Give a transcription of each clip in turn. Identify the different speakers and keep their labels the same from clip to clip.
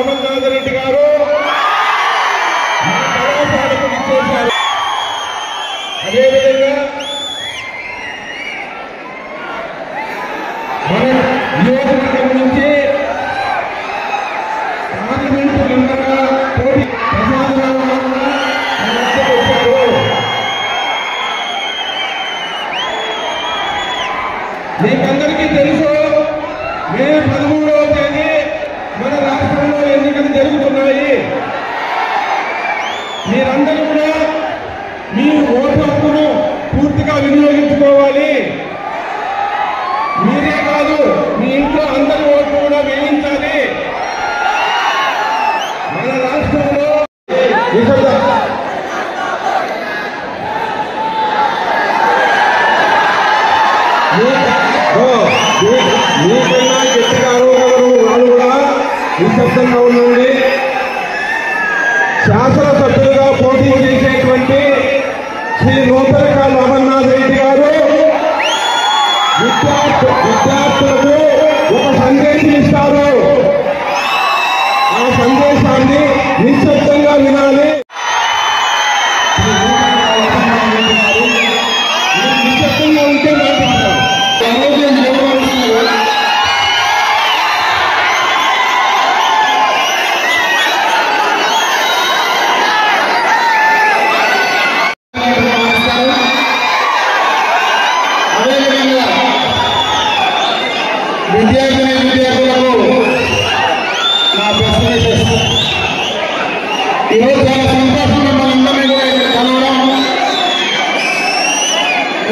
Speaker 1: అమర్నాథ్ రెడ్డి గారు కళాశాలకు ఇచ్చేశారు. అదేవిధంగా మన నియోజకవర్గం నుంచి పార్లమెంటు మెంబర్గా పోటీ ప్రసాదరావు వచ్చారు. మీకందరికీ తెలుసు, మే 13వ తేదీ మన రాష్ట్రంలో ఎన్నికలు జరుగుతున్నాయి. మీరందరూ కూడా మీ ఓటు హక్కును పూర్తిగా వినియోగించుకోవాలి. మీరే కాదు, మీ ఇంట్లో అందరి ఓట్లు కూడా వేయించాలి. మన రాష్ట్రంలో మీకన్నా గట్టిగా వాళ్ళు కూడా నిశ్శబ్దంగా ఉండండి. శాసనసభ్యులుగా పోటీ చేసేటువంటి శ్రీ నూతనకాల అమర్నాథ్ రెడ్డి గారు విద్యార్థులకు ఒక సందేశం ఇస్తారు. ఆ సందేశాన్ని నిశ్శబ్దంగా వినాలి. నిశ్శబ్దంగా ఉంటే మాట్లాడతారు. విద్యార్థులకు నా ప్రశ్న ఈరోజు చాలా సంతోషంగా మనందరినీ కూడా ఇక్కడ కలవడం.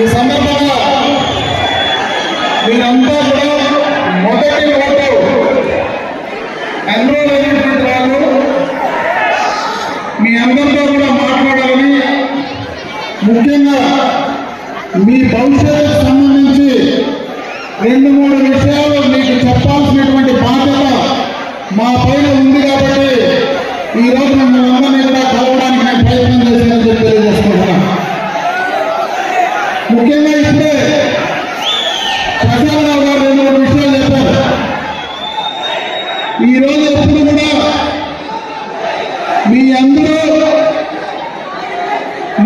Speaker 1: ఈ సందర్భంగా మీరంతా కూడా మొదటి ఓటు ఎన్రోల్ అయినటువంటి వాళ్ళు మీ అందరితో కూడా మాట్లాడాలని, ముఖ్యంగా మీ భవిష్యత్తుకు సంబంధించి 2-3 విషయాలు మీకు చెప్పాల్సినటువంటి బాధ్యత మా పైన ఉంది. కాబట్టి ఈరోజు మిమ్మల్ని అందరినీ కూడా కలవడానికి నేను ప్రయత్నం చేశానని చెప్పి తెలియజేసుకుంటున్నాను. ముఖ్యంగా ఇప్పుడే ప్రసాదరావు గారు 2-3 విషయాలు చెప్పారు. ఈరోజు ఎప్పుడు కూడా మీ అందరూ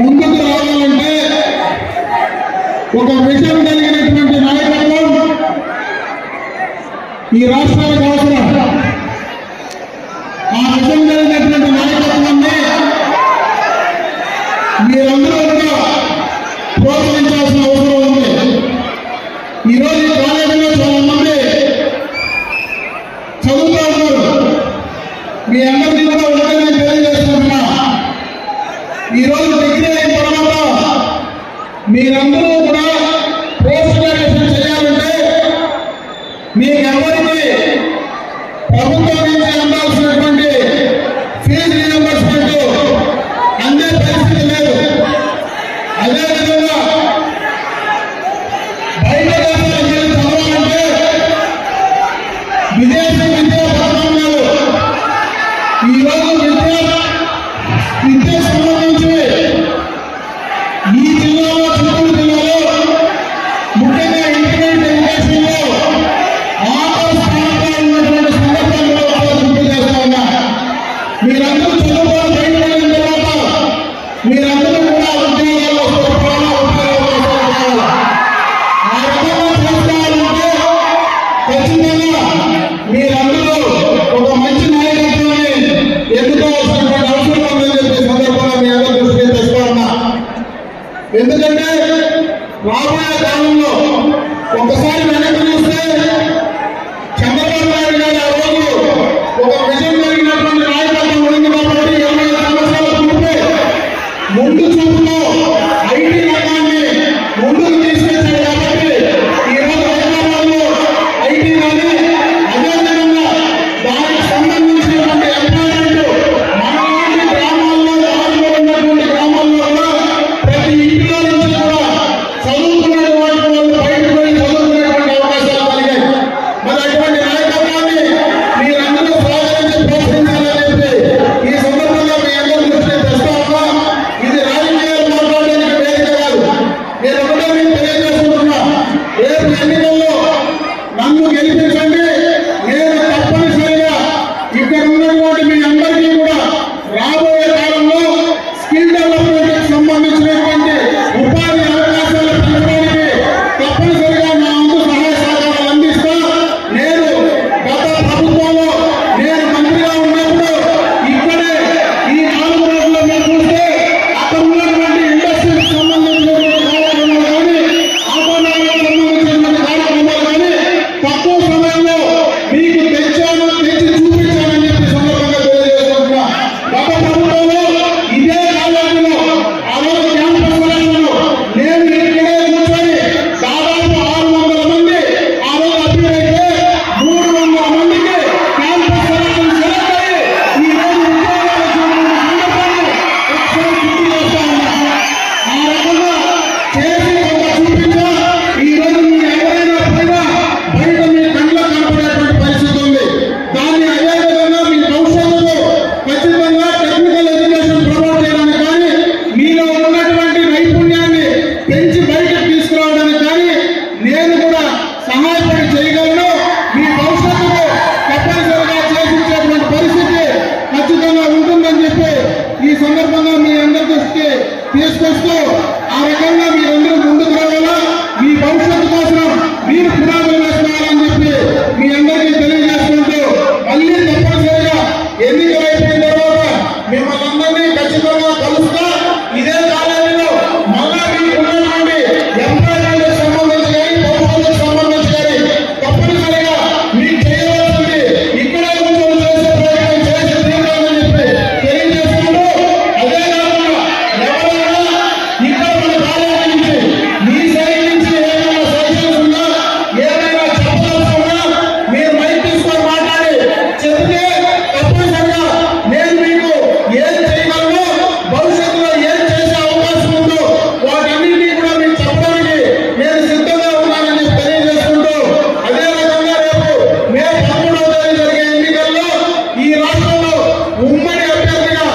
Speaker 1: ముందుకు రావాలంటే ఒక విషయం కలిగినటువంటి నాయకత్వం ఈ రాష్ట్రానికి అవసరం. ఆ విషయం కలిగినటువంటి నాయకత్వాన్ని మీరందరూ కూడా ప్రోత్సహించాల్సిన అవసరం ఉంది. ఈరోజు ఈ కాలేజీలో చాలా మంది చదువుతా ఉన్నారు. మీ అందరికీ కూడా ఒకటే తెలియజేస్తున్నా, ఈరోజు డిగ్రీ అయిన తర్వాత మీరందరూ కూడా పోస్ట్ గ్రాడ్యుయేషన్ చేయాలంటే మీకు ఎవరికి ప్రభుత్వం నుంచి అందాల్సినటువంటి ఫీజు రీయింబర్స్మెంట్ అందే పరిస్థితి లేదు. అదేవిధంగా బయట దేశాలకు వెళ్ళి చదవాలంటే విదేశీ విద్యా ప్రమాణాలు ఈరోజు విద్య సంబంధించి ఈ జిల్లాలో చిత్తూరు జిల్లాలో ఉన్నటువంటి మీ అందరికీ కూడా రాబోయే కాలంలో స్కిల్ డెవలప్మెంట్ సంబంధించినటువంటి ఉపాధి అవకాశాలు పెంచడానికి తప్పనిసరిగా నా వంతు సహాయ సహకారాలు అందిస్తా. నేను గత ప్రభుత్వంలో నేను మంత్రిగా ఉన్నప్పుడు ఇక్కడే ఈ 4 రోజుల్లో మీరు చూస్తే అక్కడ ఉన్నటువంటి ఇండస్ట్రీకి సంబంధించినటువంటి కార్యక్రమాలు కానీ ఆభరణాలకు సంబంధించినటువంటి కార్యక్రమాలు కానీ తక్కువ సమయంలో మీకు తెచ్చి చూపించానని చెప్పి సందర్భంగా తెలియజేస్తున్నా. గత ప్రభుత్వంలో ఇదే కాలేజీలో ఆ రోజు క్యాంపస్ సెలక్షన్లో నేను ఇక్కడే కూర్చొని దాదాపు 600 మంది ఆ రోజు అప్పీల్ అయితే 300 మందికి క్యాంపస్ సెలక్షన్ సెలెక్ట్ అయ్యి ఈ రోజు ఉద్యోగాలు సందర్భాన్ని ఒకసారి గుర్తు చేస్తా ఉన్నా. ఆ రకంగా చేసి కొంత చూపించా. ఈ రోజు మీరు ఎవరైనా పోయినా బయట మీ కళ్ళ కనపడేటువంటి పరిస్థితి ఉంది. దాన్ని అదే విధంగా మీ భవిష్యత్తులో ఖచ్చితంగా టెక్నికల్ ఎడ్యుకేషన్ ప్రమోట్ చేయడానికి కానీ మీలో ఉన్నటువంటి నైపుణ్యాన్ని పెంచి బయటకు తీసుకురావడానికి కానీ నేను కూడా సహాయపడి చేయగలను. మీ భవిష్యత్తులో తప్పనిసరిగా చేసించేటువంటి పరిస్థితి ఖచ్చితంగా ఉంటుందని చెప్పి ఈ సందర్భంగా మీ అందరి దృష్టికి తీసుకొస్తూ ఆ రకంగా మీరందరూ ముందుకు రావాలా. మీ భవిష్యత్తు కోసం మీరు పునాదులు వేసుకోవాలని చెప్పి మీ అందరికీ తెలియజేసుకుంటూ మళ్ళీ తప్పనిసరిగా ఎన్నికలు అయిపోయిన తర్వాత మిమ్మల్ని అందరినీ ఖచ్చితంగా కలుస్తా. ఇదే కాలేజీలో మళ్ళా మీకు ఉన్నటువంటి ఎంప్లాయ్మెంట్ సంబంధించి కానీ ప్రభుత్వానికి సంబంధించి కానీ తప్పనిసరిగా మీకు చేయవలసింది ఇక్కడే కూర్చొని చేసే ప్రయత్నం చేసి తీరాలని చెప్పి తెలియజేసుకుంటూ అదే కాకుండా ఎవరైనా ఇక్కడ మన కాలేజీ నుంచి మీ సైడ్ నుంచి ఏమైనా సజెషన్స్ ఉన్నా ఏమైనా చెప్పదలుచుకున్నా మీరు మైక్ తీసుకొని మాట్లాడి చెప్తే తప్పనిసరిగా నేను మీకు ఏం చేయగలను, భవిష్యత్తులో ఏం చేసే అవకాశం ఉందో వాటన్నింటినీ కూడా మీకు చెప్పడానికి నేను సిద్ధంగా ఉన్నానని తెలియజేసుకుంటూ అదే రకంగా రేపు మే 13వ తేదీ జరిగే ఎన్నికల్లో ఈ రాష్ట్రంలో ఉమ్మడి అభ్యర్థిగా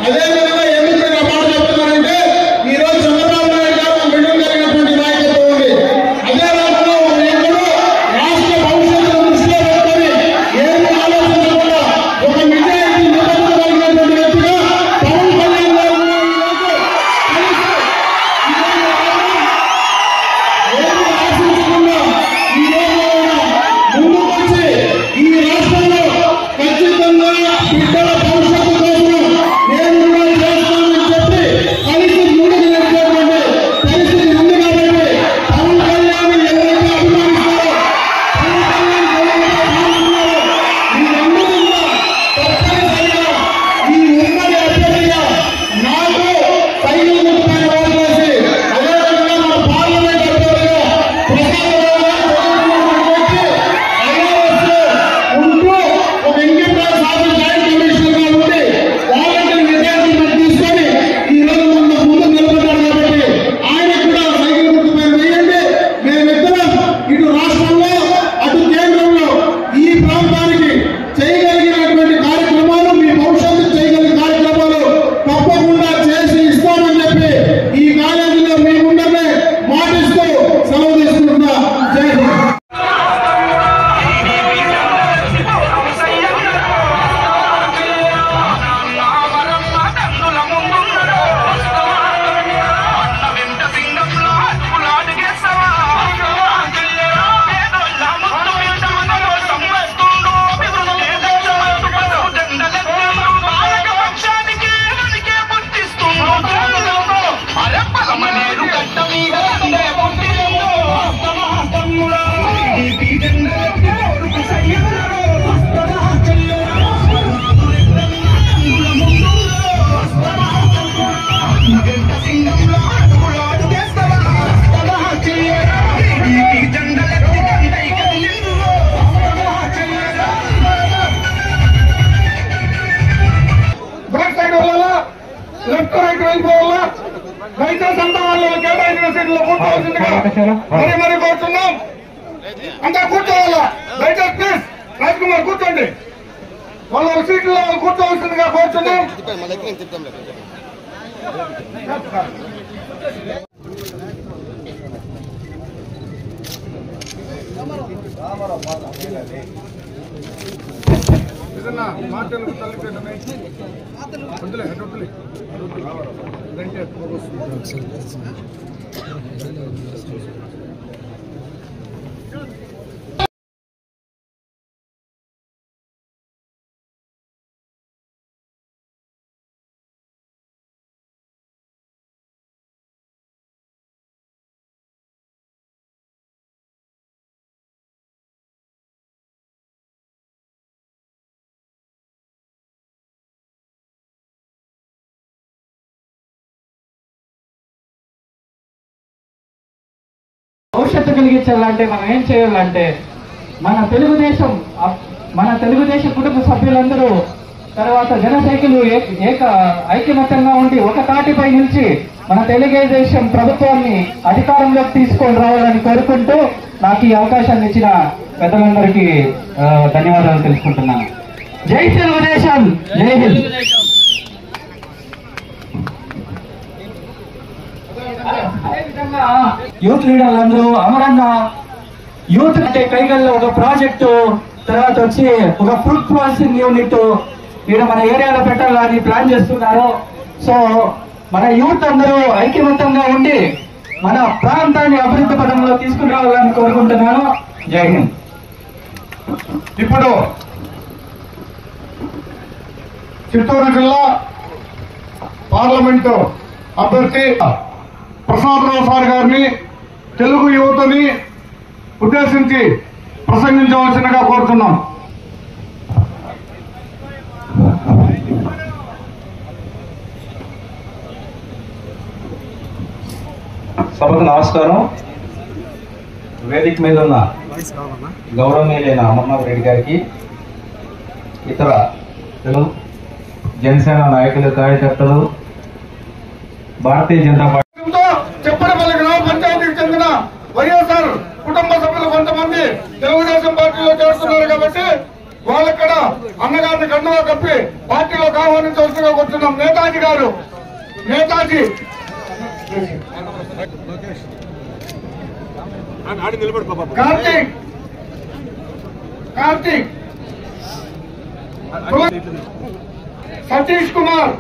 Speaker 1: అదే విధంగా ఎందుకు నేను ఆ మాట చెప్తున్నానంటే ఈ రోజు చంద్రబాబు నాయుడు గారు విడుదల జరిగినటువంటి నాయకత్వం ఉంది. అదే రకంలో ఎప్పుడు రాష్ట్ర భవిష్యత్తును దృష్టిలో పెట్టుకొని ఏమి ఆలోచించకుండా ఒక నిజాయితీ నిలబడగలిగినటువంటి వ్యక్తిగా పవన్ కళ్యాణ్ గారు ఏమి ఆశించకుండా ఈ రోజు ముందుకు వచ్చి ఈ రాష్ట్రంలో ఖచ్చితంగా బిడ్డల భవిష్యత్తు కోసం నేను కూడా చేస్తానని చెప్పి కలిసి ముందుకు నడిచేటువంటి పరిస్థితి ఉంది. కాబట్టి పవన్ కళ్యాణ్ ఎవరైతే అభిమానిస్తారో పవన్ కళ్యాణ్ ఎవరైతే భావిస్తున్నారో మీరందరూ కూడా తప్పనిసరిగా ఈ ఉమ్మడి అభ్యర్థిగా నాకు సైకిల్ గుర్తుపైన ఓటు వేసి అదేవిధంగా మన పార్లమెంట్ అభ్యర్థిగా ప్రసాదరావు ఉంటూ ఒక ఇండిపెండెంట్ సాధన జాయింట్ కమిషనర్ గా ఉండి వాలంటీర్ రిటైర్మెంట్ తీసుకొని ఈ రోజు ముందు నిలబడ్డారు. కాబట్టి ఆయన కూడా సైకిల్ గుర్తుపైన వేయండి. మేమిద్దరం ఇటు రాష్ట్రంలో అటు కేంద్రంలో ఈ ప్రాంతానికి చేయగలిగినటువంటి కార్యక్రమాలు మీ భవిష్యత్తు చేయగలిగిన కార్యక్రమాలు తప్పకుండా చేసి ఇస్తామని చెప్పి ఈ కాలేజీలో మీ ముందరే మాటిస్తూ సెలవు తీసుకుంటున్నా. జై హింద్. లెఫ్ట్ రైట్ వెళ్ళిపోవాలా. దయచేసి అంతా వాళ్ళు కేటాయించిన సీట్లో కూర్చోవలసిందిగా మరి కోరుతున్నాం. అంతా కూర్చోవాలా. దయచేసి ప్లీజ్ రాజ్ కుమార్ కూర్చోండి. వాళ్ళ సీట్లో వాళ్ళు కూర్చోవలసిందిగా కోరుతున్నాం. ఏదన్నా మాటలు తల్లిపెట్టమే వద్దులే వద్దులే
Speaker 2: భవిష్యత్తు కలిగించాలంటే మనం ఏం చేయాలంటే మన తెలుగుదేశం కుటుంబ సభ్యులందరూ తర్వాత జన సైకిల్ ఐక్యమత్యంగా ఉండి ఒక తాటిపై నుంచి మన తెలుగుదేశం ప్రభుత్వాన్ని అధికారంలోకి తీసుకొని రావాలని కోరుకుంటూ నాకు ఈ అవకాశాన్ని ఇచ్చిన పెద్దలందరికీ ధన్యవాదాలు తెలుసుకుంటున్నాను. జై తెలుగుదేశం, జై హింద్. అదేవిధంగా యూత్ లీడర్లందరూ అమరంగా యూత్ అంటే కైగల్లో ఒక ప్రాజెక్టు, తర్వాత వచ్చి ఒక ఫ్రూట్ ప్రాసెసింగ్ యూనిట్ ఇక్కడ మన ఏరియాలో పెట్టాలని ప్లాన్ చేస్తున్నారు. సో మన యూత్ అందరూ ఐక్యమత్యంగా ఉండి మన ప్రాంతాన్ని అభివృద్ధి పథంలో తీసుకుని రావాలని కోరుకుంటున్నాను. జై హింద్.
Speaker 1: ఇప్పుడు చిత్తూరు జిల్లా పార్లమెంటు అభ్యర్థి ప్రసాదరావు సార్ గారిని తెలుగు యువతని ఉద్దేశించి ప్రసంగించవలసిందిగా కోరుతున్నాం.
Speaker 3: సభకు నమస్కారం. వేదిక మీద ఉన్న గౌరవనీయులైన అమర్నాథ్ రెడ్డి గారికి, ఇతర జనసేన నాయకులు, కార్యకర్తలు, భారతీయ జనతా పార్టీ
Speaker 1: చెప్పడపల్లి గ్రామ పంచాయతీకి చెందిన వైఎస్ఆర్ కుటుంబ సభ్యులు కొంతమంది తెలుగుదేశం పార్టీలో చేస్తున్నారు కాబట్టి వాళ్ళక్కడ అన్నగారిని కండువా కప్పి పార్టీలోకి ఆహ్వానించవలసిగా కూర్చున్నాం. నేతాజీ గారు, నేతాజీ కార్తీక్ సతీష్ కుమార్,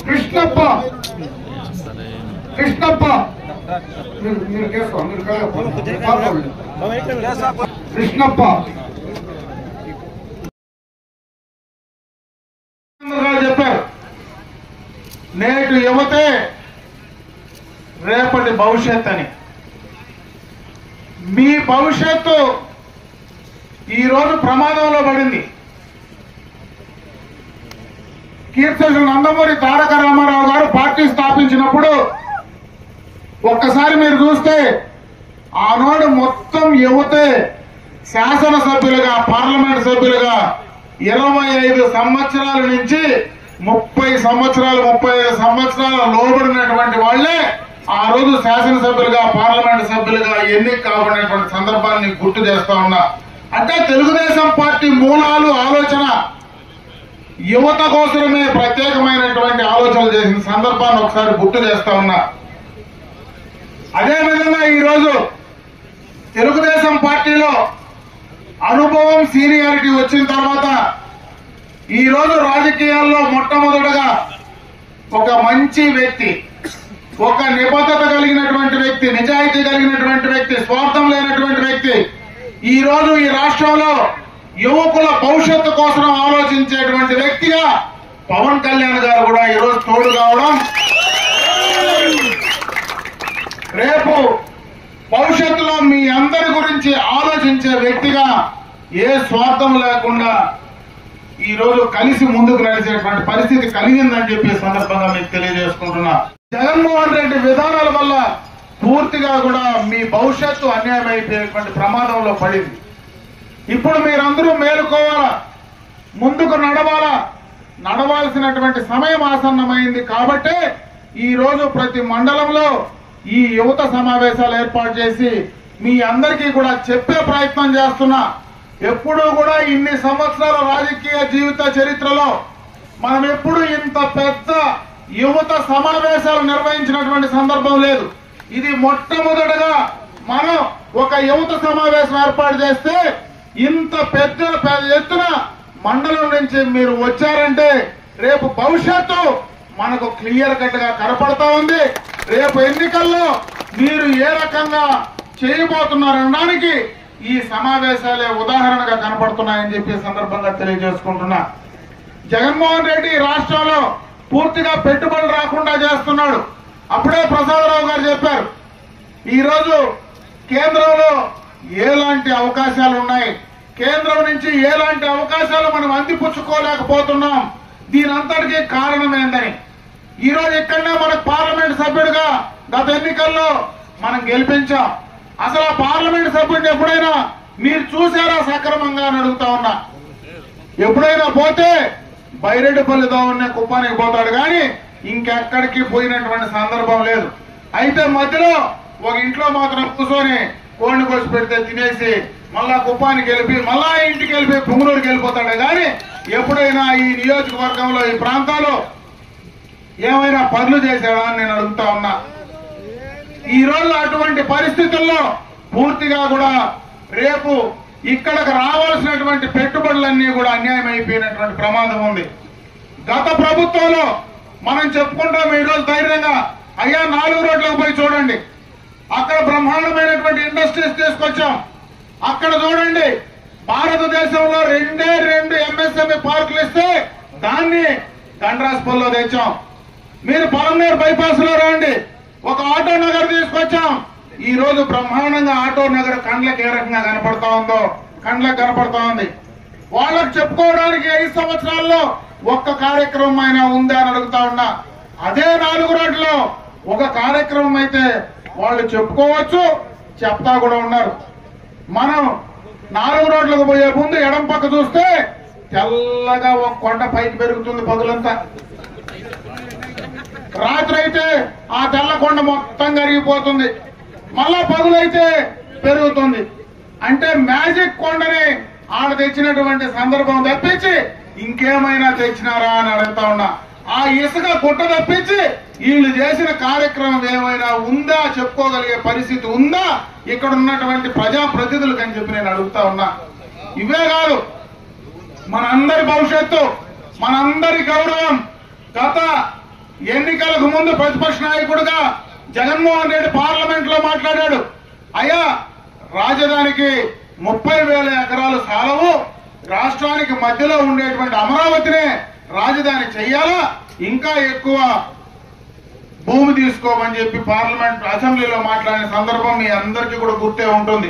Speaker 1: కృష్ణప్ప కృష్ణప్ప చెప్పారు. నేటి యువతే రేపటి భవిష్యత్ అని. మీ భవిష్యత్తు ఈరోజు ప్రమాదంలో పడింది. కీర్తిశేషులు నందమూరి తారక రామారావు గారు పార్టీ స్థాపించినప్పుడు ఒక్కసారి మీరు చూస్తే ఆనాడు మొత్తం యువతే శాసనసభ్యులుగా, పార్లమెంట్ సభ్యులుగా 25 సంవత్సరాల నుంచి 30 సంవత్సరాలు 35 సంవత్సరాల లోబడినటువంటి వాళ్లే ఆ రోజు శాసనసభ్యులుగా, పార్లమెంట్ సభ్యులుగా ఎన్నిక కాబడినటువంటి సందర్భాన్ని గుర్తు చేస్తా ఉన్నా. అంటే తెలుగుదేశం పార్టీ మూలాలు, ఆలోచన యువత కోసమే ప్రత్యేకమైనటువంటి ఆలోచనలు చేసిన సందర్భాన్ని ఒకసారి గుర్తు చేస్తా ఉన్నా. అదేవిధంగా ఈరోజు తెలుగుదేశం పార్టీలో అనుభవం, సీనియారిటీ వచ్చిన తర్వాత ఈరోజు రాజకీయాల్లో మొట్టమొదటగా ఒక మంచి వ్యక్తి, ఒక నిబద్ధత కలిగినటువంటి వ్యక్తి, నిజాయితీ కలిగినటువంటి వ్యక్తి, స్వార్థం లేనటువంటి వ్యక్తి ఈ రోజు ఈ రాష్ట్రంలో యువకుల భవిష్యత్తు కోసం ఆలోచించేటువంటి వ్యక్తిగా పవన్ కళ్యాణ్ గారు కూడా ఈరోజు తోడు కావడం, రేపు భవిష్యత్తులో మీ అందరి గురించి ఆలోచించే వ్యక్తిగా ఏ స్వార్థం లేకుండా ఈ రోజు కలిసి ముందుకు నడిచేటువంటి పరిస్థితి కలిగిందని చెప్పి సందర్భంగా మీకు తెలియజేసుకుంటున్నా. జగన్మోహన్ రెడ్డి విధానాల వల్ల పూర్తిగా కూడా మీ భవిష్యత్తు అన్యాయం అయిపోయేటువంటి ప్రమాదంలో పడింది. ఇప్పుడు మీరందరూ మేలుకోవాలా, ముందుకు నడవాలా. నడవాల్సినటువంటి సమయం ఆసన్నమైంది కాబట్టి ఈ రోజు ప్రతి మండలంలో ఈ యువత సమావేశాలు ఏర్పాటు చేసి మీ అందరికీ కూడా చెప్పే ప్రయత్నం చేస్తున్నా. ఎప్పుడూ కూడా ఇన్ని సంవత్సరాల రాజకీయ జీవిత చరిత్రలో మనం ఎప్పుడు ఇంత పెద్ద యువత సమావేశాలు నిర్వహించినటువంటి సందర్భం లేదు. ఇది మొట్టమొదటగా మనం ఒక యువత సమావేశం ఏర్పాటు చేస్తే ఇంత పెద్ద ఎత్తున మండలం నుంచి మీరు వచ్చారంటే రేపు భవిష్యత్తు మనకు క్లియర్ కట్ గా కనపడతా ఉంది. రేపు ఎన్నికల్లో మీరు ఏ రకంగా చేయబోతున్నారనడానికి ఈ సమావేశాలే ఉదాహరణగా కనపడుతున్నాయని చెప్పి సందర్భంగా తెలియజేసుకుంటున్నా. జగన్మోహన్ రెడ్డి రాష్ట్రంలో పూర్తిగా పెట్టుబడులు రాకుండా చేస్తున్నాడు. అప్పుడే ప్రసాదరావు గారు చెప్పారు, ఈరోజు కేంద్రంలో ఎలాంటి అవకాశాలు ఉన్నాయి, కేంద్రం నుంచి ఎలాంటి అవకాశాలు మనం అందిపుచ్చుకోలేకపోతున్నాం, దీనంతటికీ కారణం ఏందని. ఈరోజు ఇక్కడనే మనకు పార్లమెంట్ సభ్యుడిగా గత ఎన్నికల్లో మనం గెలిపించాం. అసలు ఆ పార్లమెంట్ సభ్యుడిని ఎప్పుడైనా మీరు చూసారా సక్రమంగా అని అడుగుతా ఉన్నా. ఎప్పుడైనా పోతే బైరెడ్డిపల్లి దోవన్నే కుప్పానికి పోతాడు కానీ ఇంకెక్కడికి పోయినటువంటి సందర్భం లేదు. అయితే మధ్యలో ఒక ఇంట్లో మాత్రం కూర్చొని కోడిని కోసి పెడితే తినేసి మళ్ళా కుప్పానికి వెళ్ళి మళ్ళా ఇంటికి వెళ్ళి పుంగనూరుకి వెళ్ళిపోతాడే కానీ ఎప్పుడైనా ఈ నియోజకవర్గంలో ఈ ప్రాంతాల్లో ఏమైనా పనులు చేశాడా అని నేను అడుగుతా ఉన్నా. ఈ రోజు అటువంటి పరిస్థితుల్లో పూర్తిగా కూడా రేపు ఇక్కడికి రావాల్సినటువంటి పెట్టుబడులన్నీ కూడా అన్యాయం అయిపోయినటువంటి ప్రమాదం ఉంది. గత ప్రభుత్వంలో మనం చెప్పుకుంటాం ఈ రోజు ధైర్యంగా, అయ్యా 4 రోడ్లకు పోయి చూడండి, అక్కడ బ్రహ్మాండమైనటువంటి ఇండస్ట్రీస్ తీసుకొచ్చాం. అక్కడ చూడండి, భారతదేశంలో 2 ఎంఎస్ఎంఈ పార్కులు ఇస్తే దాన్ని గండ్రాస్పల్లో తెచ్చాం. మీరు పలమనేరు బైపాస్ లో రండి, ఒక ఆటో నగర్ తీసుకొచ్చాం. ఈ రోజు బ్రహ్మాండంగా ఆటో నగర్ కండ్లకు ఏ రకంగా కనపడతా ఉందో కండ్లకు కనపడతా ఉంది. వాళ్ళకు చెప్పుకోవడానికి 5 సంవత్సరాల్లో ఒక్క కార్యక్రమం అయినా ఉందా అని అడుగుతా ఉన్నా. అదే 4 రోడ్లలో ఒక కార్యక్రమం అయితే వాళ్ళు చెప్పుకోవచ్చు, చెప్తా కూడా ఉన్నారు. మనం 4 రోడ్లకు పోయే ముందు ఎడం పక్క చూస్తే తెల్లగా ఒక కొండ పైకి పెరుగుతుంది పగులంతా. రాత్రి అయితే ఆ తెల్ల కొండ మొత్తం కరిగిపోతుంది, మళ్ళా పగులైతే పెరుగుతుంది. అంటే మ్యాజిక్ కొండని ఆడ తెచ్చినటువంటి సందర్భం తప్పించి ఇంకేమైనా తెచ్చినారా అని అడుగుతా ఉన్నా. ఆ ఇసుక గుట్ట తప్పించి వీళ్ళు చేసిన కార్యక్రమం ఏమైనా ఉందా, చెప్పుకోగలిగే పరిస్థితి ఉందా ఇక్కడ ఉన్నటువంటి ప్రజాప్రతినిధులకు అని చెప్పి నేను అడుగుతా ఉన్నా. ఇవే కాదు, మనందరి భవిష్యత్తు, మనందరి గౌరవం. గత ఎన్నికలకు ముందు ప్రతిపక్ష నాయకుడుగా జగన్మోహన్ రెడ్డి పార్లమెంట్ లో మాట్లాడాడు, అయ్యా రాజధానికి 30,000 ఎకరాలు సాలవు, రాష్ట్రానికి మధ్యలో ఉండేటువంటి అమరావతినే రాజధాని చెయ్యాలా, ఇంకా ఎక్కువ భూమి తీసుకోమని చెప్పి పార్లమెంట్ అసెంబ్లీలో మాట్లాడిన సందర్భం మీ అందరికీ కూడా గుర్తే ఉంటుంది.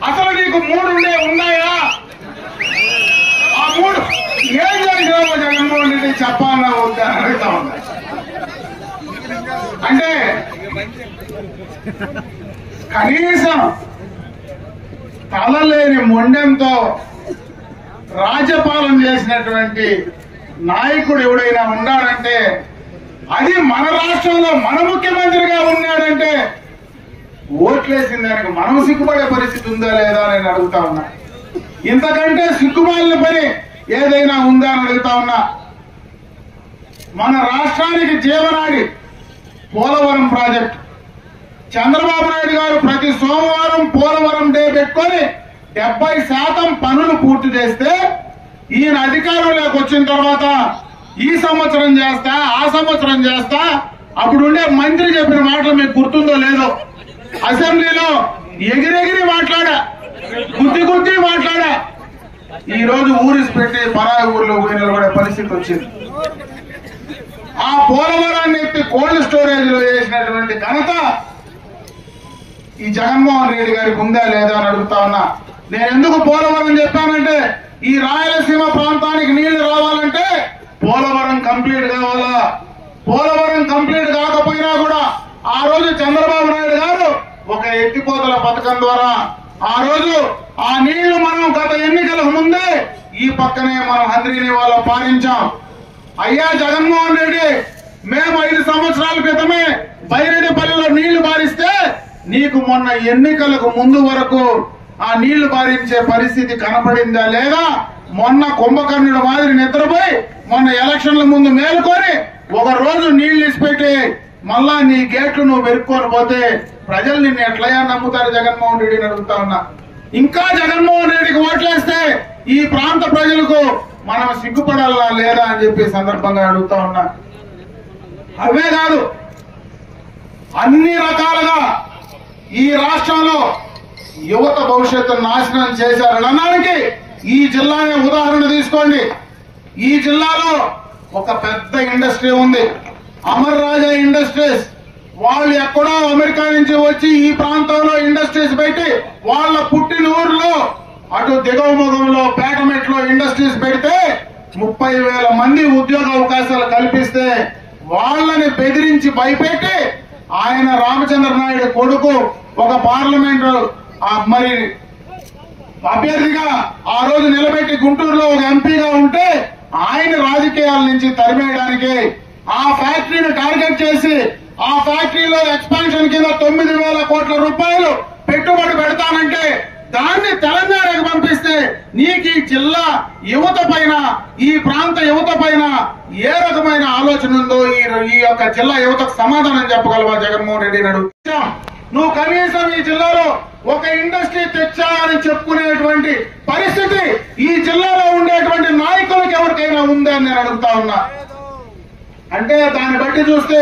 Speaker 1: అసలు నీకు 3 ఉన్నాయా? ఆ 3 ఏం చేసినామో జగన్మోహన్ రెడ్డి చెప్పాలన్నా వద్దా అని అడుగుతా ఉన్నా. అంటే కనీసం తలలేని మొండెంతో రాజ్యపాలన చేసినటువంటి నాయకుడు ఎవడైనా ఉన్నాడంటే అది మన రాష్ట్రంలో మన ముఖ్యమంత్రిగా ఉన్నాడంటే ఓట్లేసిన దానికి మనం సిగ్గుపడే పరిస్థితి ఉందా లేదా అని అడుగుతా ఉన్నా. ఇంతకంటే సిగ్గుమాలిన పని ఏదైనా ఉందా అని అడుగుతా ఉన్నా. మన రాష్ట్రానికి జీవనాడి పోలవరం ప్రాజెక్టు. చంద్రబాబు నాయుడు గారు ప్రతి సోమవారం పోలవరం డే పెట్టుకొని 70% పనులు పూర్తి చేస్తే ఈయన అధికారంలోకి వచ్చిన తర్వాత ఈ సంవత్సరం చేస్తా, ఆ సంవత్సరం చేస్తా, అప్పుడుండే మంత్రి చెప్పిన మాటలు మీకు గుర్తుందో లేదో, అసెంబ్లీలో ఎగిరెగిరి మాట్లాడా, గుద్ది మాట్లాడా. ఈ రోజు ఊరిసి పెట్టి పరాయి ఊర్లో పోయి నిలబడే పరిస్థితి వచ్చింది. ఆ పోలవరాన్ని ఎత్తి కోల్డ్ స్టోరేజ్ లో వేసినటువంటి ఘనత ఈ జగన్మోహన్ రెడ్డి గారికి ఉందా లేదా అని అడుగుతా ఉన్నా. నేను ఎందుకు పోలవరం చెప్పానంటే ఈ రాయలసీమ ప్రాంతానికి నీళ్లు రావాలంటే పోలవరం కంప్లీట్ కావాలా. పోలవరం కంప్లీట్ కాకపోయినా కూడా ఆ రోజు చంద్రబాబు నాయుడు గారు ఒక ఎత్తిపోతల పథకం ద్వారా ఆ రోజు ఆ నీళ్లు మనం గత ఎన్నికలకు ముందే ఈ పక్కనే మనం హంద్రీని వాళ్ళ పాలించాం. అయ్యా జగన్మోహన్ రెడ్డి, మేము 5 సంవత్సరాల క్రితమే బైరెడ్డిపల్లిలో నీళ్లు బారిస్తే నీకు మొన్న ఎన్నికలకు ముందు వరకు ఆ నీళ్లు బారించే పరిస్థితి కనపడిందా లేదా? మొన్న కుంభకర్ణుడు మాదిరి నిద్రపోయి మొన్న ఎలక్షన్ల ముందు మేలుకొని ఒక రోజు నీళ్లు ఇసిపెట్టి మళ్ళా నీ గేట్లు నువ్వు వెరుక్కొని పోతే ప్రజలు నిన్ను ఎట్లయా నమ్ముతారు జగన్మోహన్ రెడ్డిని అడుగుతా ఉన్నా. ఇంకా జగన్మోహన్ రెడ్డికి ఓట్లేస్తే ఈ ప్రాంత ప్రజలకు మనం సిగ్గుపడాలా లేదా అని చెప్పి సందర్భంగా అడుగుతా ఉన్నా. అవే కాదు, అన్ని రకాలుగా ఈ రాష్ట్రంలో యువత భవిష్యత్తును నాశనం చేశారనడానికి ఈ జిల్లానే ఉదాహరణ తీసుకోండి. ఈ జిల్లాలో ఒక పెద్ద ఇండస్ట్రీ ఉంది, అమర్ రాజా ఇండస్ట్రీస్. వాళ్ళు ఎక్కడో అమెరికా నుంచి వచ్చి ఈ ప్రాంతంలో ఇండస్ట్రీస్ పెట్టి వాళ్ళ పుట్టిన ఊర్లో అటు దిగువ ముఖంలో పేటమెట్లో ఇండస్ట్రీస్ పెడితే 30,000 మంది ఉద్యోగ అవకాశాలు కల్పిస్తే వాళ్ళని బెదిరించి భయపెట్టి ఆయన రామచంద్ర నాయుడు కొడుకు ఒక పార్లమెంటు మరి అభ్యర్థిగా ఆ రోజు నిలబెట్టి గుంటూరులో ఒక ఎంపీగా ఉంటే ఆయన రాజకీయాల నుంచి తరిమేయడానికి ఆ ఫ్యాక్టరీని టార్గెట్ చేసి ఆ ఫ్యాక్టరీలో ఎక్స్పాన్షన్ కింద 9,000 కోట్ల రూపాయలు పెట్టుబడి పెడతానంటే దాన్ని తెలంగాణకు పంపిస్తే నీకు ఈ జిల్లా యువత పైన, ఈ ప్రాంత యువత పైన ఏ రకమైన ఆలోచన ఉందో ఈ యొక్క జిల్లా యువతకు సమాధానం చెప్పగలవా జగన్మోహన్ రెడ్డి నాడు? నువ్వు కనీసం ఈ జిల్లాలో ఒక ఇండస్ట్రీ తెచ్చా అని చెప్పుకునేటువంటి పరిస్థితి ఈ జిల్లాలో ఉండేటువంటి నాయకులకు ఎవరికైనా ఉందా అని నేను అడుగుతా ఉన్నా. అంటే దాన్ని బట్టి చూస్తే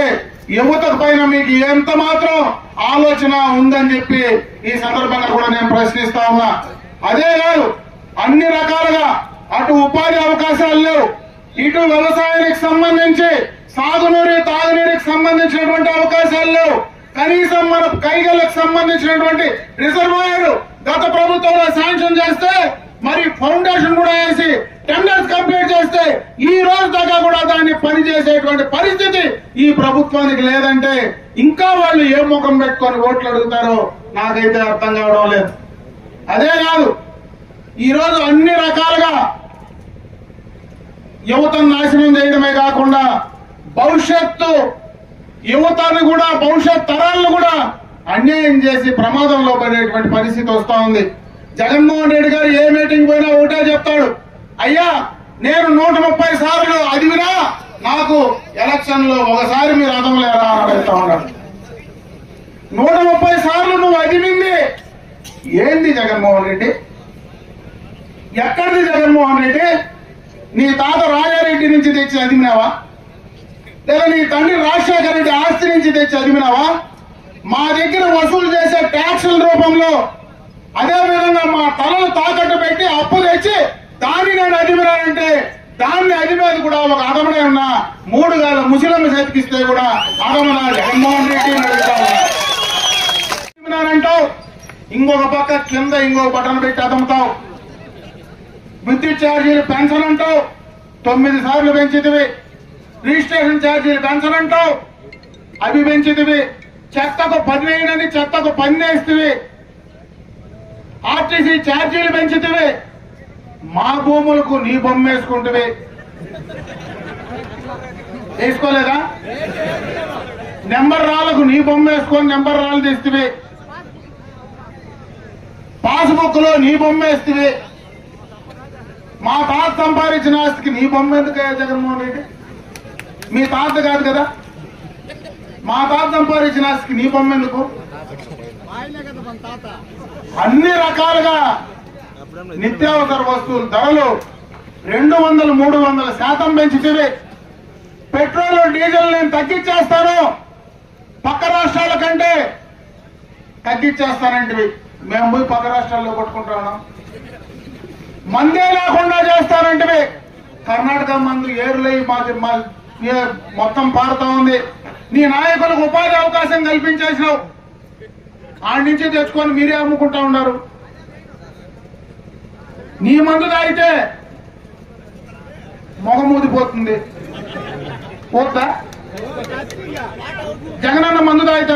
Speaker 1: యువత పైన మీకు ఎంత మాత్రం ఆలోచన ఉందని చెప్పి ఈ సందర్భంగా కూడా నేను ప్రశ్నిస్తా ఉన్నా. అదే కాదు, అన్ని రకాలుగా అటు ఉపాధి అవకాశాలు లేవు, ఇటు వ్యవసాయానికి సంబంధించి సాగునీరు తాగునీరుకి సంబంధించినటువంటి అవకాశాలు లేవు. కనీసం మన కైగలకు సంబంధించినటువంటి రిజర్వాయర్ గత ప్రభుత్వంలో శాంక్షన్ చేస్తే మరి ఫౌండేషన్ కూడా వేసి టెండర్స్ కంప్లీట్ చేస్తే ఈ రోజు దాకా కూడా దాన్ని పనిచేసేటువంటి పరిస్థితి ఈ ప్రభుత్వానికి లేదంటే ఇంకా వాళ్ళు ఏ ముఖం పెట్టుకొని ఓట్లు అడుగుతారో నాకైతే అర్థం కావడం లేదు. అదే కాదు, ఈ రోజు అన్ని రకాలుగా యువతను నాశనం చేయడమే కాకుండా భవిష్యత్తు యువతను కూడా, భవిష్యత్ తరాలను కూడా అన్యాయం చేసి ప్రమాదంలో పడేటువంటి పరిస్థితి వస్తా ఉంది. జగన్మోహన్ రెడ్డి గారు ఏ మీటింగ్ పోయినా ఒకటే చెప్తాడు, అయ్యా నేను 130 సార్లు అదివినా నాకు ఎలక్షన్ లో ఒకసారి మీరు అదమలేరా అని అడుగుతా ఉన్నాడు. 130 సార్లు నువ్వు అదివింది ఏంది జగన్మోహన్ రెడ్డి? ఎక్కడిది జగన్మోహన్ రెడ్డి? నీ తాత రాజారెడ్డి నుంచి తెచ్చి అదిమినావా? లేదా నీ తండ్రి రాజశేఖర రెడ్డి ఆస్తి నుంచి తెచ్చి అదిమినావా? మా దగ్గర వసూలు చేసే ట్యాక్సుల రూపంలో, అదే విధంగా మా తలలు తాకట్టు పెట్టి అప్పు తెచ్చి దాన్ని నేను అదిమినానంటే దాన్ని అదిమేది కూడా ఒక అదమనే ఉన్నా 3 గాల ముసలమ్మ చేతికిస్తే కూడా అదమనా జగన్మోహన్ రెడ్డి అడుగుతావు. ఇంకొక పక్క కింద ఇంకొక బటన్ పెట్టి అదముతావు. విద్యుత్ ఛార్జీలు పెన్షన్ అంటావు, 9 సార్లు పెంచితివి. రిజిస్ట్రేషన్ ఛార్జీలు పెన్షన్ అంటావు, అవి పెంచితివి. చెత్తకు 10 వేయనని చెత్తకు 10 వేస్తేవి. ఆర్టీసీ ఛార్జీలు పెంచితివి. మా భూములకు నీ బొమ్మ వేసుకుంటువి. వేసుకోలేదా? నెంబర్ రాళ్ళకు నీ బొమ్మ వేసుకొని నెంబర్ రాళ్ళు తెస్తువి. పాస్బుక్ లో నీ బొమ్మ వేస్తువి. మా తాత సంపాదించిన ఆస్తికి నీ బొమ్మ ఎందుకయ్యా జగన్మోహన్ రెడ్డి? మీ తాత కాదు కదా, మా తాత సంపాదించిన ఆస్తికి నీ బొమ్మ ఎందుకు? అన్ని రకాలుగా నిత్యావసర వస్తువుల ధరలు 200-300% పెంచితివి. పెట్రోల్ డీజిల్ నేను తగ్గించేస్తాను, పక్క రాష్ట్రాల కంటే తగ్గించేస్తానంటివి. మేము పోయి పక్క రాష్ట్రాల్లో కొట్టుకుంటాను. మందే లేకుండా చేస్తానంటివి. కర్ణాటక మందు ఏరులై మొత్తం పారుతా ఉంది. నీ నాయకులకు ఉపాధి అవకాశం కల్పించేసినావు. ఆడి నుంచి తెచ్చుకొని మీరే అమ్ముకుంటా ఉన్నారు. నీ మందు తాగితే మొగమూదిపోతుంది, పోతా? జగనన్న మందు తాగితే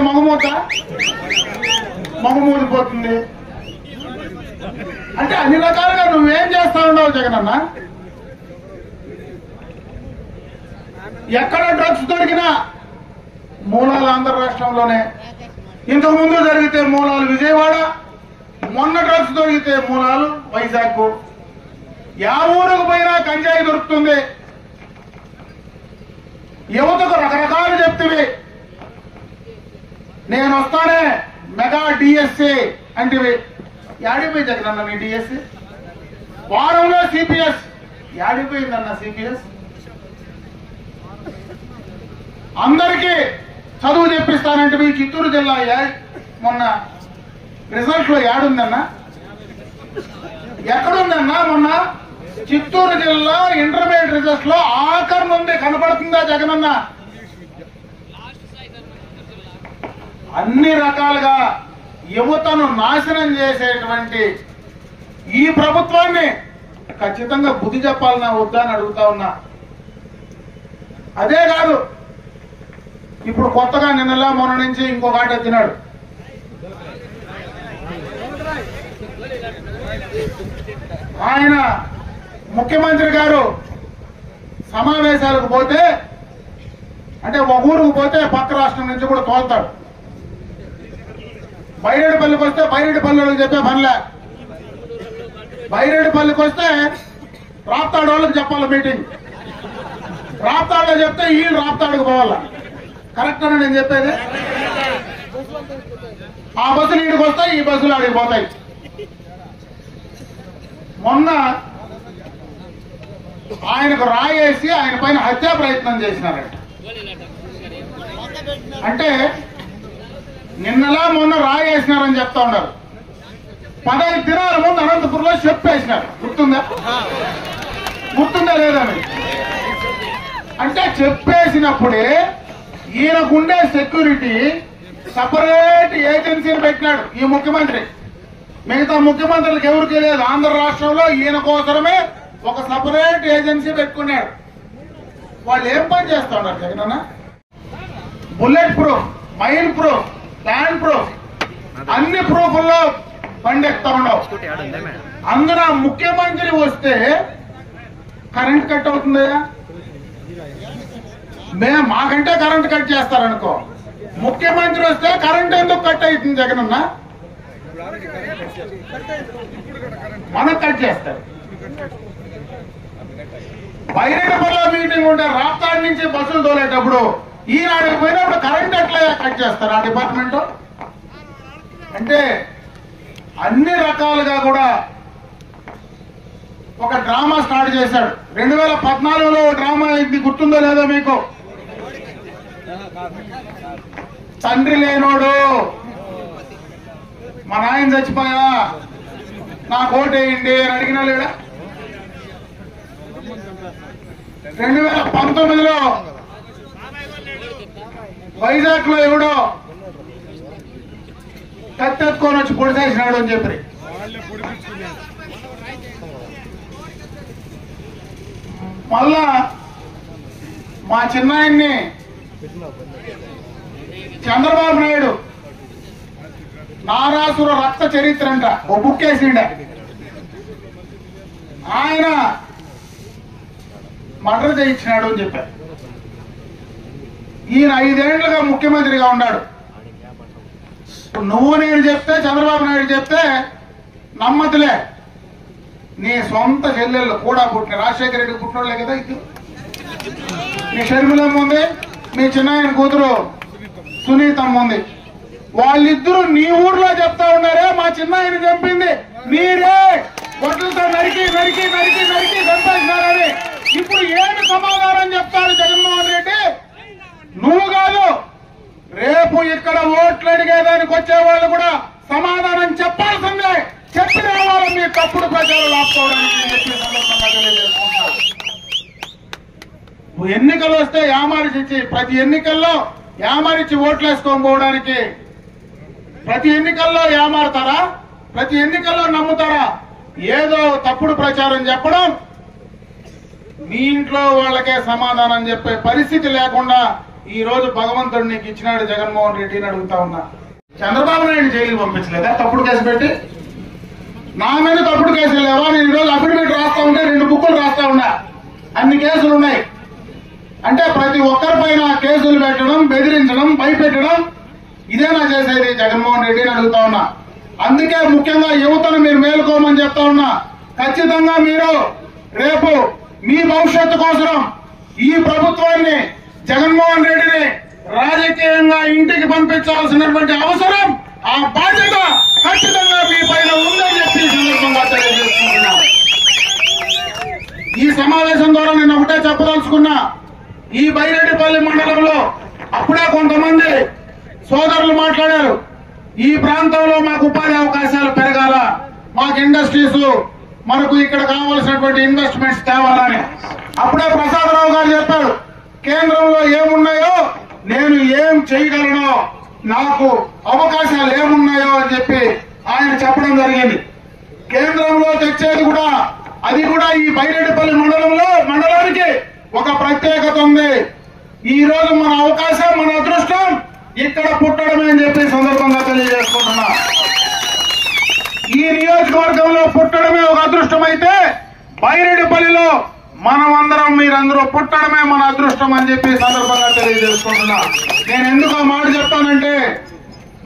Speaker 1: మొగమూదిపోతుంది. అంటే అన్ని రకాలుగా నువ్వేం చేస్తా ఉన్నావు జగనన్న? ఎక్కడ డ్రగ్స్ దొరికినా మూలాలు ఆంధ్ర రాష్ట్రంలోనే. ఇంతకు ముందు జరిగితే మూలాలు విజయవాడ, మొన్న డ్రగ్స్ దొరికితే మూలాలు వైజాగ్. యా ఊరుకు పోయినా గంజాయి దొరుకుతుంది. యువతకు రకరకాలు చెప్తివి. నేను వస్తానే మెగా డిఎస్సి అంటివి. యాడిపోయి జగనన్న నీ డిఎస్సి? వారంలో సిపిఎస్ యాడిపోయిందన్న సిపిఎస్? అందరికీ చదువు చెప్పిస్తానంటే మీ చిత్తూరు జిల్లా మొన్న రిజల్ట్ లో యాడుందన్నా? ఎక్కడుందన్నా? మొన్న చిత్తూరు జిల్లా ఇంటర్మీడియట్ రిజల్ట్ లో ఆఖరి నుండి కనపడుతుందా జగనన్న? అన్ని రకాలుగా యువతను నాశనం చేసేటువంటి ఈ ప్రభుత్వాన్ని ఖచ్చితంగా బుద్ధి చెప్పాలన్నా వద్దా అని అడుగుతా ఉన్నా. అదే కాదు, ఇప్పుడు కొత్తగా నిన్నలా మొన్న నుంచి ఇంకొక ఆట ఎత్తినాడు. ఆయన ముఖ్యమంత్రి గారు సమావేశాలకు పోతే, అంటే ఒక ఊరుకు పోతే పక్క రాష్ట్రం నుంచి కూడా తోలుతాడు. బైరెడ్డిపల్లికి వస్తే బైరెడ్డిపల్లి చెప్పే పనిలే, బైరెడ్డిపల్లికి వస్తే రాప్తాడు వాళ్ళకి చెప్పాలి మీటింగ్, రాప్తాడులో చెప్తే వీళ్ళు రాప్తాడుకు పోవాల. కరెక్ట్ అని నేను చెప్పేది. ఆ బస్సులు ఈడికి వస్తాయి, ఈ బస్సులు ఆడికి పోతాయి. మొన్న ఆయనకు రాయేసి ఆయన పైన హత్యా ప్రయత్నం చేసినారంట. అంటే నిన్నలా మొన్న రాయేసినారని చెప్తా ఉన్నారు. 15 దినాల ముందు అనంతపురంలో చెప్పేసినారు. గుర్తుందా లేదా? అంటే చెప్పేసినప్పుడే ఈయనకుండే సెక్యూరిటీ సపరేట్ ఏజెన్సీని పెట్టినాడు ఈ ముఖ్యమంత్రి. మిగతా ముఖ్యమంత్రులకు ఎవరికి లేదు. ఆంధ్ర రాష్ట్రంలో ఈయన కోసమే ఒక సపరేట్ ఏజెన్సీ పెట్టుకున్నాడు. వాళ్ళు ఏం పని చేస్తా ఉన్నారు జగనన్న? Bullet proof, mine proof, land proof, అన్ని ప్రూఫ్ల్లో బండి ఎక్కుతా ఉండవు. అందున ముఖ్యమంత్రి వస్తే కరెంట్ కట్ అవుతుందా? మాకంటే కరెంట్ కట్ చేస్తారనుకో, ముఖ్యమంత్రి వస్తే కరెంట్ ఎందుకు కట్ అవుతుంది జగనన్న? మనకు కట్ చేస్తారు. బైరెడ్డిపల్లిలో మీటింగ్ ఉంటే రాప్తాడు నుంచి బస్సులు తోలేటప్పుడు ఈనాడికి పోయినప్పుడు కరెంట్ ఎట్లా కట్ చేస్తారు ఆ డిపార్ట్మెంట్? అంటే అన్ని రకాలుగా కూడా ఒక డ్రామా స్టార్ట్ చేశాడు. 2014లో డ్రామా ఇది గుర్తుందో లేదో మీకు? తండ్రి లేనోడు, మా నాయన చచ్చిపోయా నాకు ఓటేయండి అని అడిగినా లేడా? 2019లో వైజాగ్ లో ఎవడో కత్తెత్తుకొని వచ్చి పొడిసేసినాడు అని చెప్పి మళ్ళా మా చిన్నాయన్ని చంద్రబాబు నాయుడు నారాసుర రక్త చరిత్ర అంట ఓ బుక్ వేసిండ. ఆయన మర్డర్ చేయించినాడు అని చెప్పారు. ఈయన 5 ఏళ్లుగా ముఖ్యమంత్రిగా ఉన్నాడు. నువ్వు నేను చెప్తే, చంద్రబాబు నాయుడు చెప్తే నమ్మతులే. నీ సొంత చెల్లెళ్ళు కూడా పుట్టిన రాజశేఖర రెడ్డి పుట్టినోళ్లే కదా ఇద్దరు. నీ షర్మిలమ్మ ఉంది, మీ చిన్నాయన కూతురు సునీతమ్మ ఉంది. వాళ్ళిద్దరూ నీ ఊర్లో చెప్తా ఉన్నారే మా చిన్నాయన చంపింది మీరే, గొడ్లతో నరికి నరికి నరికి నరికి చంపేసినారని. ఇప్పుడు ఏమి సమాధానం చెప్తారు జగన్మోహన్ రెడ్డి? నువ్వు కాదు, రేపు ఇక్కడ ఓట్లు అడిగేదానికి వచ్చే వాళ్ళు కూడా సమాధానం చెప్పాల్సిందే. చెప్పి రావాలి మీ తప్పుడు ప్రచారాలు ఆపుకోవడానికి చెప్పి సందర్భంగా తెలియజేసుకుంటారు. ఎన్నికలు వస్తే యామారిచి, ప్రతి ఎన్నికల్లో యామారిచి ఓట్లు వేసుకొని పోవడానికి ప్రతి ఎన్నికల్లో యామారుతారా? ప్రతి ఎన్నికల్లో నమ్ముతారా? ఏదో తప్పుడు ప్రచారం చెప్పడం, మీ ఇంట్లో వాళ్ళకే సమాధానం చెప్పే పరిస్థితి లేకుండా ఈ రోజు భగవంతుడు నీకు ఇచ్చినాడు జగన్మోహన్ రెడ్డిని అడుగుతా ఉన్నా. చంద్రబాబు నాయుడు జైలుకి పంపించలేదా తప్పుడు కేసు పెట్టి? నా మీద తప్పుడు కేసులు లేవా? నేను ఈరోజు అఫిడవిట్ రాస్తా ఉంటే 2 బుక్కులు రాస్తా ఉన్నా, అన్ని కేసులు ఉన్నాయి. అంటే ప్రతి ఒక్కరిపైన కేసులు పెట్టడం, బెదిరించడం, భయపెట్టడం ఇదేనా చేసేది జగన్మోహన్ రెడ్డిని అడుగుతా ఉన్నా. అందుకే ముఖ్యంగా యువతను మీరు మేలుకోమని చెప్తా ఉన్నా. ఖచ్చితంగా మీరు రేపు మీ భవిష్యత్తు కోసం ఈ ప్రభుత్వాన్ని, జగన్మోహన్ రెడ్డిని రాజకీయంగా ఇంటికి పంపించాల్సినటువంటి అవసరం ఆ బాధ్యత ఖచ్చితంగా మీ పైన ఉందని చెప్పి సందర్భంగా తెలియజేసుకుంటున్నా. ఈ సమావేశం ద్వారా నేను ఒకటే చెప్పదలుచుకున్నా. ఈ బైరెడ్డిపల్లి మండలంలో అప్పుడే కొంతమంది సోదరులు మాట్లాడారు, ఈ ప్రాంతంలో మాకు ఉపాధి అవకాశాలు పెరగాల, మాకు ఇండస్ట్రీస్, మనకు ఇక్కడ కావాల్సినటువంటి ఇన్వెస్ట్మెంట్స్ తేవాలని. అప్పుడే ప్రసాదరావు గారు చెప్పారు, కేంద్రంలో ఏమున్నాయో నేను ఏం చేయగలనో, నాకు అవకాశాలు ఏమున్నాయో అని చెప్పి ఆయన చెప్పడం జరిగింది. కేంద్రంలో తెచ్చేది కూడా, అది కూడా ఈ బైరెడ్డిపల్లి మండలానికి ఒక ప్రత్యేకత ఉంది. ఈ రోజు మన అవకాశం, మన అదృష్టం ఇక్కడ పుట్టడమే అని చెప్పి సందర్భంగా తెలియజేసుకుంటున్నా. ఈ నియోజకవర్గంలో పుట్టడమే ఒక అదృష్టం అయితే, బైరెడ్డిపల్లిలో మనమందరం, మీరందరూ పుట్టడమే మన అదృష్టం అని చెప్పి సందర్భంగా తెలియజేసుకుంటున్నా. నేను ఎందుకు ఆ మాట చెప్తానంటే,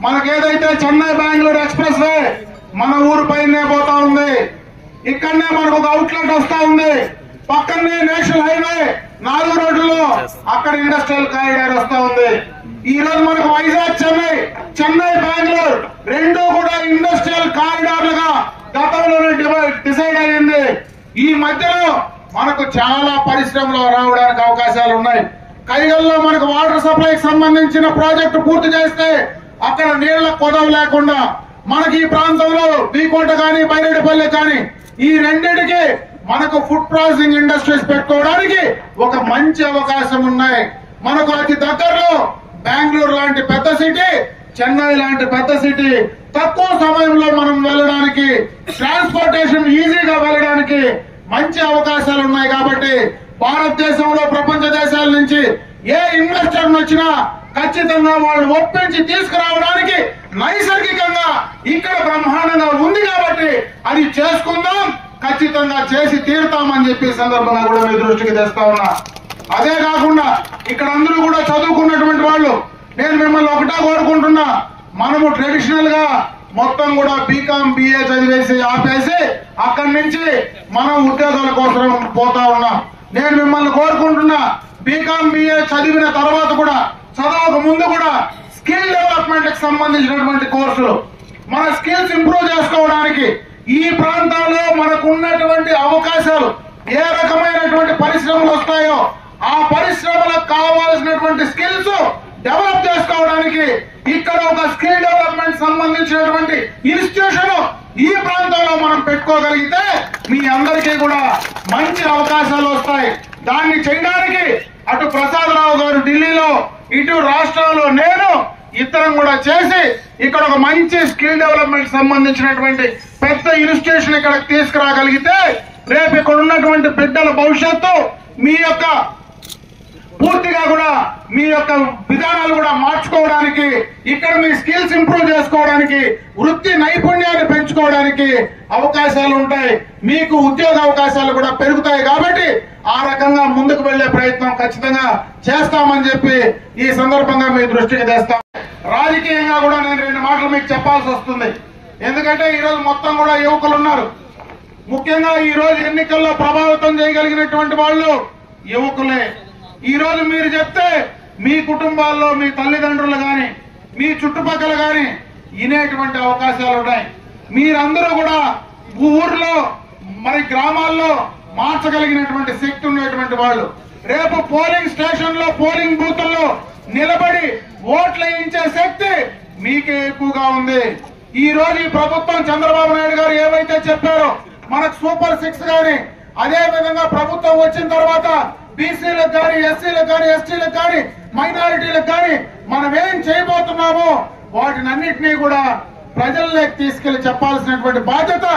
Speaker 1: మనకేదైతే చెన్నై బెంగళూరు ఎక్స్ప్రెస్ వే మన ఊరు పైనే పోతా ఉంది, ఇక్కడనే మనకు ఒక అవుట్లెట్ వస్తా ఉంది, పక్కనే నేషనల్ హైవే 4 రోడ్లలో అక్కడ ఇండస్ట్రియల్ కారిడార్ వస్తా ఉంది. ఈ రోజు మనకు వైజాగ్ చెన్నై బెంగళూరు రెండు కూడా ఇండస్ట్రియల్ కారిడార్లుగా గతంలోనే డిసైడ్ అయ్యింది. ఈ మధ్యలో మనకు చాలా పరిశ్రమలు రావడానికి అవకాశాలు ఉన్నాయి. కైగల్లో మనకు వాటర్ సప్లైకి సంబంధించిన ప్రాజెక్టు పూర్తి చేస్తే అక్కడ నీళ్ల కొదవ లేకుండా మనకి ఈ ప్రాంతంలో బీకోట కానీ బైరెడ్డిపల్లి కానీ ఈ రెండింటికి మనకు ఫుడ్ ప్రాసెసింగ్ ఇండస్ట్రీస్ పెట్టుకోవడానికి ఒక మంచి అవకాశం ఉన్నాయి. మనకు అతి దగ్గరలో బెంగళూరు లాంటి పెద్ద సిటీ, చెన్నై లాంటి పెద్ద సిటీ, తక్కువ సమయంలో మనం వెళ్ళడానికి, ట్రాన్స్పోర్టేషన్ ఈజీగా వెళ్ళడానికి మంచి అవకాశాలు ఉన్నాయి. కాబట్టి భారతదేశంలో ప్రపంచ దేశాల నుంచి ఏ ఇన్వెస్టర్ వచ్చినా ఖచ్చితంగా వాళ్ళు ఒప్పించి తీసుకురావడానికి నైసర్గికంగా ఇక్కడ బ్రహ్మాండంగా ఉంది. కాబట్టి అది చేసుకుందాం, ఖచ్చితంగా చేసి తీరుతామని చెప్పి సందర్భంగా కూడా మీ దృష్టికి తెస్తా ఉన్నా. అదే కాకుండా ఇక్కడ అందరూ కూడా చదువుకున్నటువంటి వాళ్ళు, నేను మిమ్మల్ని ఒకటే కోరుకుంటున్నా, మనము ట్రెడిషనల్ గా మొత్తం కూడా బీకామ్ బిఏ చదివేసి ఆపేసి అక్కడి నుంచి మనం ఉద్యోగాల కోసం పోతా ఉన్నాం. నేను మిమ్మల్ని కోరుకుంటున్నా, బీకామ్ బిఏ చదివిన తర్వాత కూడా, చదవక ముందు కూడా స్కిల్ డెవలప్మెంట్ కి సంబంధించినటువంటి కోర్సులు, మన స్కిల్స్ ఇంప్రూవ్ చేసుకోవడానికి, ఈ ప్రాంతంలో మనకు ఉన్నటువంటి అవకాశాలు, ఏ రకమైనటువంటి పరిశ్రమలు వస్తాయో ఆ పరిశ్రమలకు కావాల్సినటువంటి స్కిల్స్ డెవలప్ చేసుకోవడానికి ఇక్కడ ఒక స్కిల్ డెవలప్మెంట్ సంబంధించినటువంటి ఇన్స్టిట్యూషన్ ఈ ప్రాంతంలో మనం పెట్టుకోగలిగితే మీ అందరికీ కూడా మంచి అవకాశాలు వస్తాయి. దాన్ని చేయడానికి అటు ప్రసాదరావు గారు ఢిల్లీలో, ఇటు రాష్ట్రంలో నేను ఇద్దరం కూడా చేసి ఇక్కడ ఒక మంచి స్కిల్ డెవలప్మెంట్ సంబంధించినటువంటి పెద్ద ఇన్స్టిట్యూషన్ ఇక్కడికి తీసుకురాగలిగితే రేపు ఇక్కడ ఉన్నటువంటి బిడ్డల భవిష్యత్తు, మీ యొక్క పూర్తిగా కూడా మీ యొక్క విధానాలు కూడా మార్చుకోవడానికి, ఇక్కడ మీ స్కిల్స్ ఇంప్రూవ్ చేసుకోవడానికి, వృత్తి నైపుణ్యాన్ని పెంచుకోవడానికి అవకాశాలు ఉంటాయి. మీకు ఉద్యోగ అవకాశాలు కూడా పెరుగుతాయి. కాబట్టి ఆ రకంగా ముందుకు వెళ్లే ప్రయత్నం ఖచ్చితంగా చేస్తామని చెప్పి ఈ సందర్భంగా మీ దృష్టికి తెస్తాం. రాజకీయంగా కూడా నేను 2 మాటలు మీకు చెప్పాల్సి వస్తుంది. ఎందుకంటే ఈ రోజు మొత్తం కూడా యువకులు ఉన్నారు. ముఖ్యంగా ఈ రోజు ఎన్నికల్లో ప్రభావితం చేయగలిగినటువంటి వాళ్ళు యువకులే. ఈ రోజు మీరు చెప్తే మీ కుటుంబాల్లో మీ తల్లిదండ్రులు గాని, మీ చుట్టుపక్కల గాని వినేటువంటి అవకాశాలు ఉన్నాయి. మీరందరూ కూడా ఊర్లో మరి గ్రామాల్లో మార్చగలిగినటువంటి శక్తి ఉన్నటువంటి వాళ్ళు, రేపు పోలింగ్ స్టేషన్ లో, పోలింగ్ బూతుల్లో నిలబడి ఓట్లు వేయించే శక్తి మీకే ఎక్కువగా ఉంది. ఈ రోజు ఈ ప్రభుత్వం, చంద్రబాబు నాయుడు గారు ఏవైతే చెప్పారో మనకు సూపర్ 6 గాని, అదే విధంగా ప్రభుత్వం వచ్చిన తర్వాత బీసీలకు కానీ, ఎస్సీలకు కానీ, ఎస్టీలకు కానీ, మైనారిటీలకు కానీ మనం ఏం చేయబోతున్నామో వాటినన్నింటినీ కూడా ప్రజల్లోకి తీసుకెళ్లి చెప్పాల్సినటువంటి బాధ్యత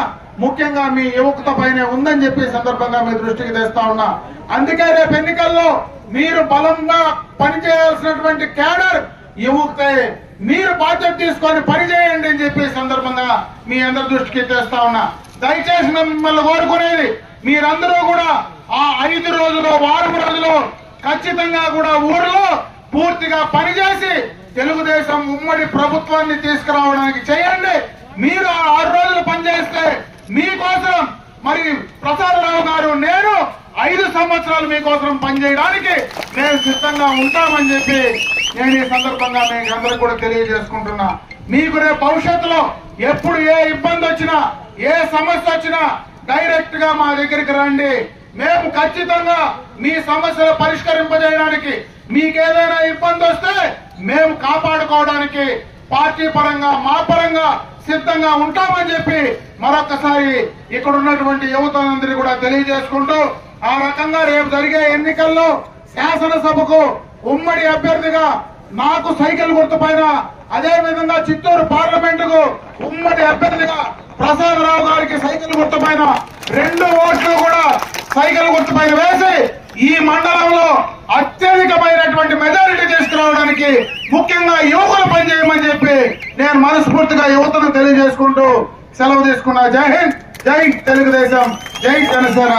Speaker 1: ముఖ్యంగా మీ యువత పైనే ఉందని చెప్పి సందర్భంగా మీ దృష్టికి తెస్తా ఉన్నా. అందుకే రేపు ఎన్నికల్లో మీరు బలంగా పనిచేయాల్సినటువంటి క్యాడర్ యువతే. మీరు బాధ్యత తీసుకొని పనిచేయండి అని చెప్పి సందర్భంగా మీ అందరి దృష్టికి తెస్తా ఉన్నా. దయచేసి మిమ్మల్ని కోరుకునేది, మీరందరూ కూడా ఆ 5 రోజులు, 4 రోజులు ఖచ్చితంగా కూడా ఊర్లో పూర్తిగా పనిచేసి తెలుగుదేశం ఉమ్మడి ప్రభుత్వాన్ని తీసుకురావడానికి చేయండి. మీరు ఆ 6 రోజులు పనిచేస్తే మీకోసం మరి ప్రసాదరావు గారు, నేను 5 సంవత్సరాలు మీకోసం పనిచేయడానికి మేము సిద్ధంగా ఉంటామని చెప్పి నేను ఈ సందర్భంగా మీకు అందరికీ కూడా తెలియజేసుకుంటున్నా. మీకు రేపు భవిష్యత్తులో ఎప్పుడు ఏ ఇబ్బంది వచ్చినా ఏ సమస్య వచ్చినా డైరెక్ట్ గా మా దగ్గరికి రండి. మేము ఖచ్చితంగా మీ సమస్యలు పరిష్కరింపజేయడానికి, మీకేదైనా ఇబ్బంది వస్తే మేము కాపాడుకోవడానికి పార్టీ పరంగా మా పరంగా సిద్ధంగా ఉంటామని చెప్పి మరొకసారి ఇక్కడ ఉన్నటువంటి యువతలందరినీ కూడా తెలియజేసుకుంటూ, ఆ రకంగా రేపు జరిగే ఎన్నికల్లో శాసనసభకు ఉమ్మడి అభ్యర్థిగా నాకు సైకిల్ గుర్తుపైన, అదే విధంగా చిత్తూరు పార్లమెంటుకు ఉమ్మడి అభ్యర్థిగా ప్రసాదరావు గారికి సైకిల్ గుర్తుపైన 2 ఓట్లు కూడా సైకిల్ గుర్తుపైన వేసి ఈ మండలంలో అత్యధికమైనటువంటి మెజారిటీ తీసుకురావడానికి ముఖ్యంగా యువకులు పనిచేయమని చెప్పి నేను మనస్ఫూర్తిగా యువతను తెలియజేసుకుంటూ సెలవు తీసుకున్నా. జై హింద్, జై తెలుగుదేశం, జై జనసేన.